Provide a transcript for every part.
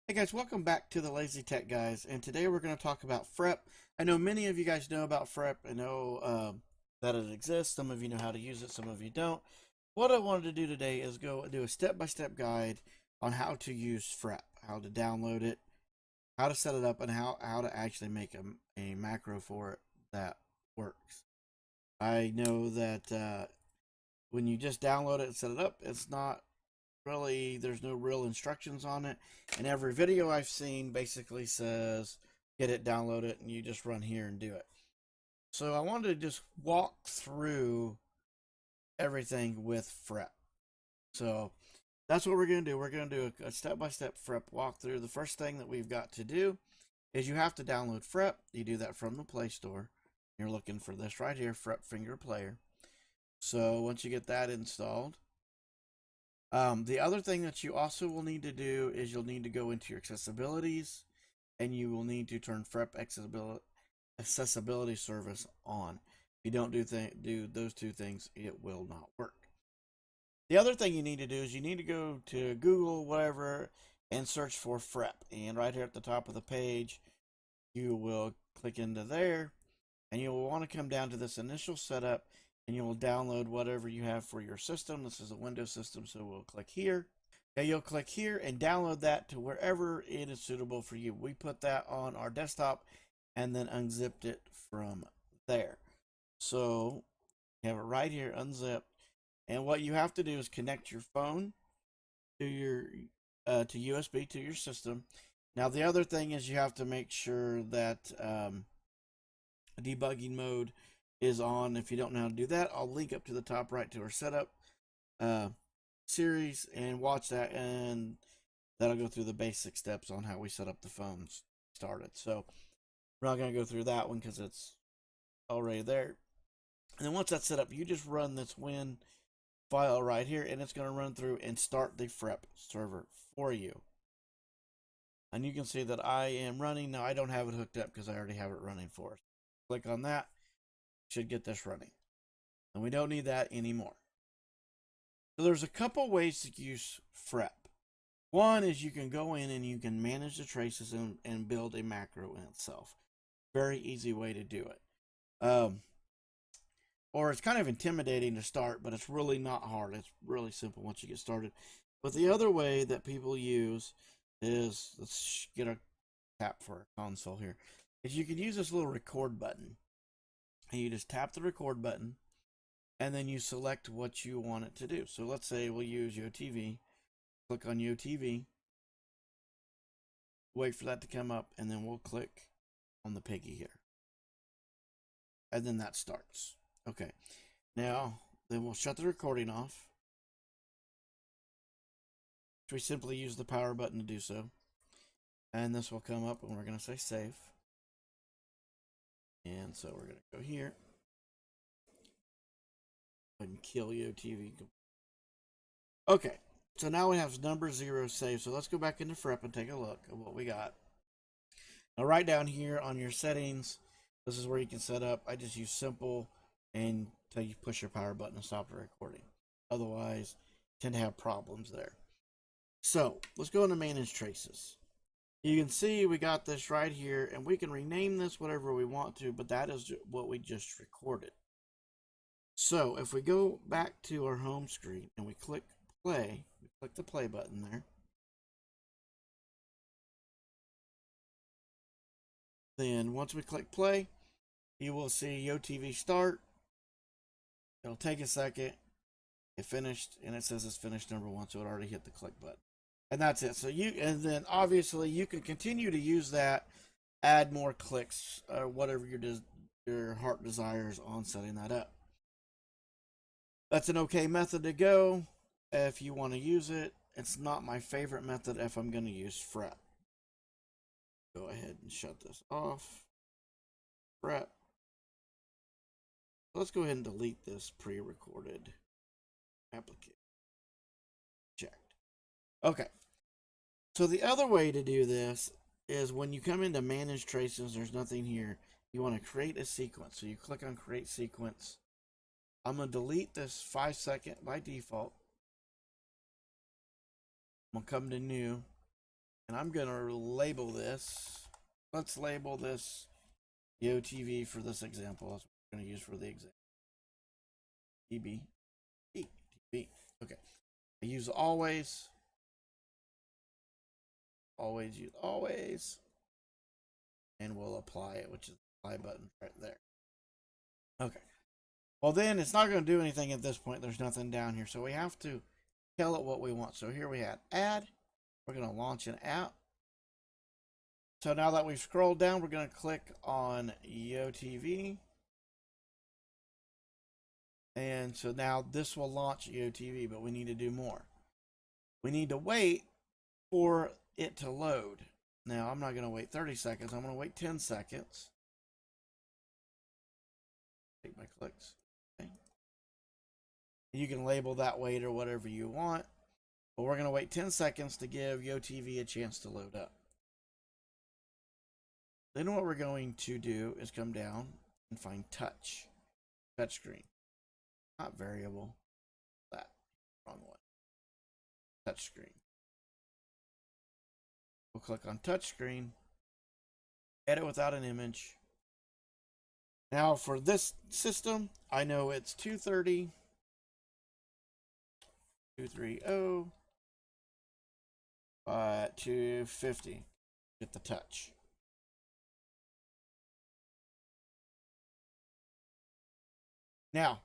Hey guys, welcome back to the Lazy Tech Guys, and today we're going to talk about Frep. I know many of you guys know about Frep. I know that it exists. Some of you know how to use it, some of you don't. What I wanted to do today is go do a step-by-step guide on how to use Frep, how to download it, how to set it up, and how to actually make a macro for it that works. I know that when you just download it and set it up, it's not really, there's no real instructions on it, and every video I've seen basically says get it, download it, and you just run here and do it. So I wanted to just walk through everything with Frep. So that's what we're going to do. We're going to do a step-by-step Frep walkthrough. The first thing that we've got to do is you have to download Frep. You do that from the Play Store. You're looking for this right here, Frep Finger Player. So once you get that installed, the other thing that you also will need to do is you'll need to go into your accessibilities, and you will need to turn Frep accessibility service on. If you don't do those two things, it will not work. The other thing you need to do is you need to go to Google, whatever, and search for Frep. And right here at the top of the page, you will click into there, and you will want to come down to this initial setup, and you will download whatever you have for your system. This is a Windows system, so we'll click here. Okay, you'll click here and download that to wherever it is suitable for you. We put that on our desktop and then unzipped it from there. So you have it right here, unzipped. And what you have to do is connect your phone to your to USB to your system. Now the other thing is you have to make sure that debugging mode is on. If you don't know how to do that, I'll link up to the top right to our setup series and watch that, and that'll go through the basic steps on how we set up the phones started. So we're not going to go through that one because it's already there. And then once that's set up, you just run this win file right here, and it's going to run through and start the Frep server for you. And you can see that I am running. Now I don't have it hooked up because I already have it running for us. Click on that, should get this running. And we don't need that anymore. So there's a couple ways to use Frep. One is you can go in and you can manage the traces and build a macro in itself. Very easy way to do it. Or it's kind of intimidating to start, but it's really not hard. It's really simple once you get started. But the other way that people use is, let's get a tap for a console here, is you can use this little record button. And you just tap the record button, and then you select what you want it to do. So let's say we'll use Yootv. Click on Yootv, wait for that to come up, and then we'll click on the piggy here. And then that starts. Okay. Now, then we'll shut the recording off. We simply use the power button to do so. And this will come up, and we're going to say save. And so we're going to go here. And kill Youtv. Okay. So now we have number 0 saved. So let's go back into Frep and take a look at what we got. Now right down here on your settings, this is where you can set up. I just use simple and until you push your power button to stop the recording. Otherwise, you tend to have problems there. So let's go into manage traces. You can see we got this right here, and we can rename this whatever we want to, but that is what we just recorded. So if we go back to our home screen and we click play, we click the play button there. Then once we click play, you will see Youtv start. It'll take a second. It finished, and it says it's finished number 1, so it already hit the click button. And that's it. So and then obviously you can continue to use that, add more clicks, or whatever your heart desires on setting that up. That's an okay method to go if you want to use it. It's not my favorite method if I'm going to use Frep. Go ahead and shut this off. Frep. Let's go ahead and delete this pre-recorded application. Checked. Okay. So the other way to do this is when you come into manage traces, there's nothing here. You want to create a sequence. So you click on create sequence. I'm going to delete this 5-second by default. I'm going to come to new. And I'm going to label this. Let's label this Yootv for this example. That's what we're going to use for the example. TB. TB. Okay. I use always. Always use always. And we'll apply it, which is the apply button right there. Okay. Well, then it's not going to do anything at this point. There's nothing down here. So we have to tell it what we want. So here we had add. We're going to launch an app. So now that we've scrolled down, we're going to click on Yootv. And so now this will launch Yootv, but we need to do more. We need to wait for it to load. Now, I'm not going to wait 30 seconds. I'm going to wait 10 seconds. Take my clicks. Okay. You can label that wait or whatever you want. But we're going to wait 10 seconds to give Yootv a chance to load up. Then what we're going to do is come down and find touch screen. Not variable. That. Wrong one. Touch screen. We'll click on touch screen. Edit without an image. Now for this system, I know it's 230, 230, 250. Get the touch. Now,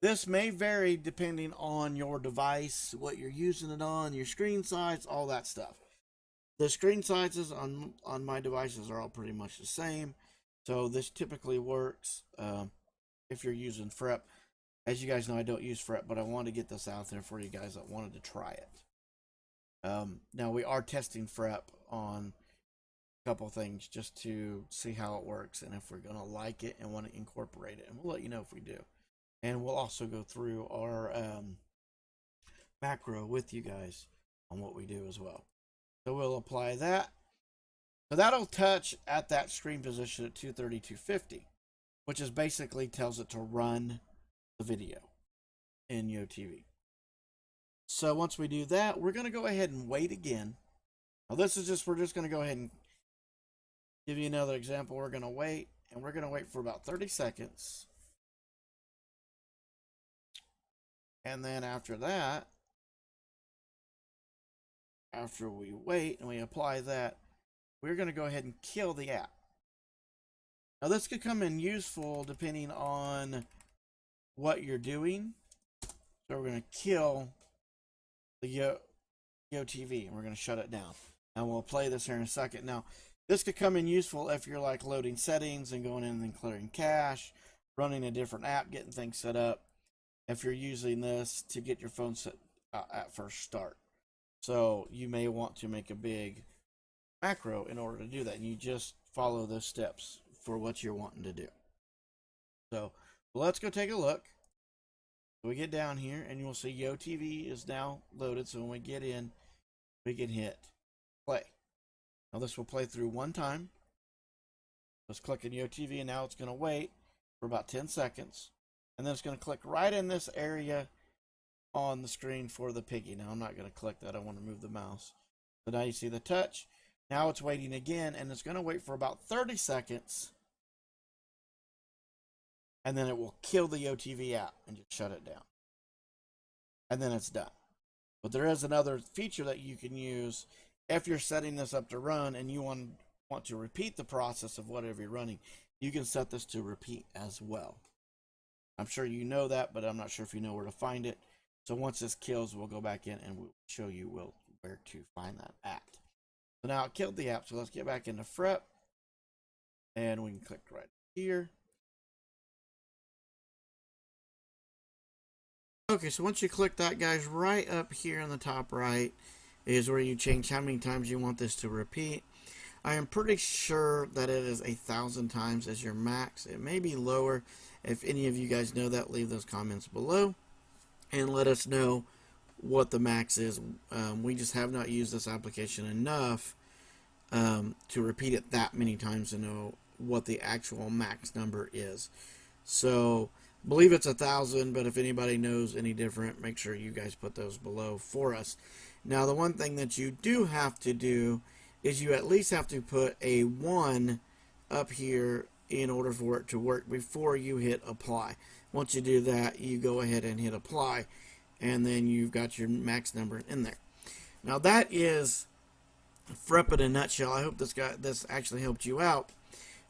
this may vary depending on your device, what you're using it on, your screen size, all that stuff. The screen sizes on my devices are all pretty much the same. So this typically works if you're using Frep. As you guys know, I don't use Frep, but I want to get this out there for you guys that wanted to try it. Now we are testing Frep on a couple things just to see how it works and if we're going to like it and want to incorporate it. And we'll let you know if we do. And we'll also go through our macro with you guys on what we do as well. So we'll apply that. So that'll touch at that screen position at 230, 250, which is basically tells it to run the video in Yootv. So once we do that, we're going to go ahead and wait again. Now this is just, we're just going to go ahead and give you another example. We're going to wait, and we're going to wait for about 30 seconds. And then after that, after we wait and we apply that, we're going to go ahead and kill the app. Now this could come in useful depending on what you're doing. So we're going to kill the Yootv and we're going to shut it down. And we'll play this here in a second. Now this could come in useful if you're like loading settings and going in and clearing cache, running a different app, getting things set up. If you're using this to get your phone set at first start. So you may want to make a big macro in order to do that. And you just follow those steps for what you're wanting to do. So let's go take a look. So we get down here and you'll see Yootv is now loaded. So when we get in, we can hit play. Now this will play through one time. Let's click on Youtv and now it's going to wait for about 10 seconds. And then it's going to click right in this area on the screen for the piggy. Now I'm not going to click that. I want to move the mouse. So now you see the touch. Now it's waiting again and it's going to wait for about 30 seconds. And then it will kill the Youtv app and just shut it down. And then it's done. But there is another feature that you can use if you're setting this up to run and you want to repeat the process of whatever you're running. You can set this to repeat as well. I'm sure you know that, but I'm not sure if you know where to find it. So once this kills, we'll go back in and we'll show you where to find that at. So now it killed the app. So let's get back into Frep. And we can click right here. Okay, so once you click that, guys, right up here in the top right is where you change how many times you want this to repeat. I am pretty sure that it is 1,000 times as your max. It may be lower. If any of you guys know that, leave those comments below and let us know what the max is. We just have not used this application enough to repeat it that many times to know what the actual max number is. So I believe it's 1,000, but if anybody knows any different, make sure you guys put those below for us. Now, the one thing that you do have to do is you at least have to put a 1 up here in order for it to work before you hit apply. Once you do that, you go ahead and hit apply, and then you've got your max number in there. Now that is Frep in a nutshell. I hope this actually helped you out.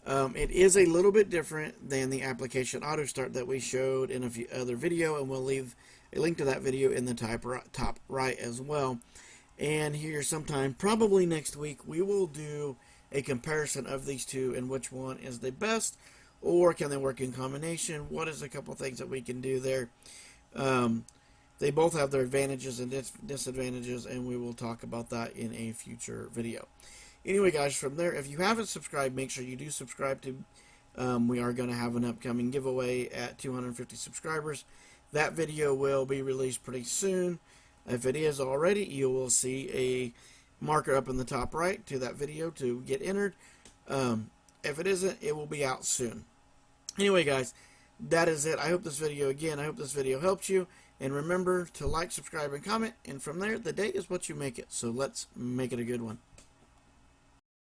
It is a little bit different than the application auto start that we showed in a few other video, and we'll leave a link to that video in the top right as well. And here sometime, probably next week, we will do a comparison of these two and which one is the best, or can they work in combination. What is a couple things that we can do there? They both have their advantages and disadvantages, and we will talk about that in a future video. Anyway, guys, from there, if you haven't subscribed, make sure you do subscribe to. We are going to have an upcoming giveaway at 250 subscribers. That video will be released pretty soon. If it is already, you will see a marker up in the top right to that video to get entered. If it isn't, it will be out soon. Anyway, guys, that is it. I hope this video helped you. And remember to like, subscribe, and comment. And from there, the day is what you make it. So let's make it a good one.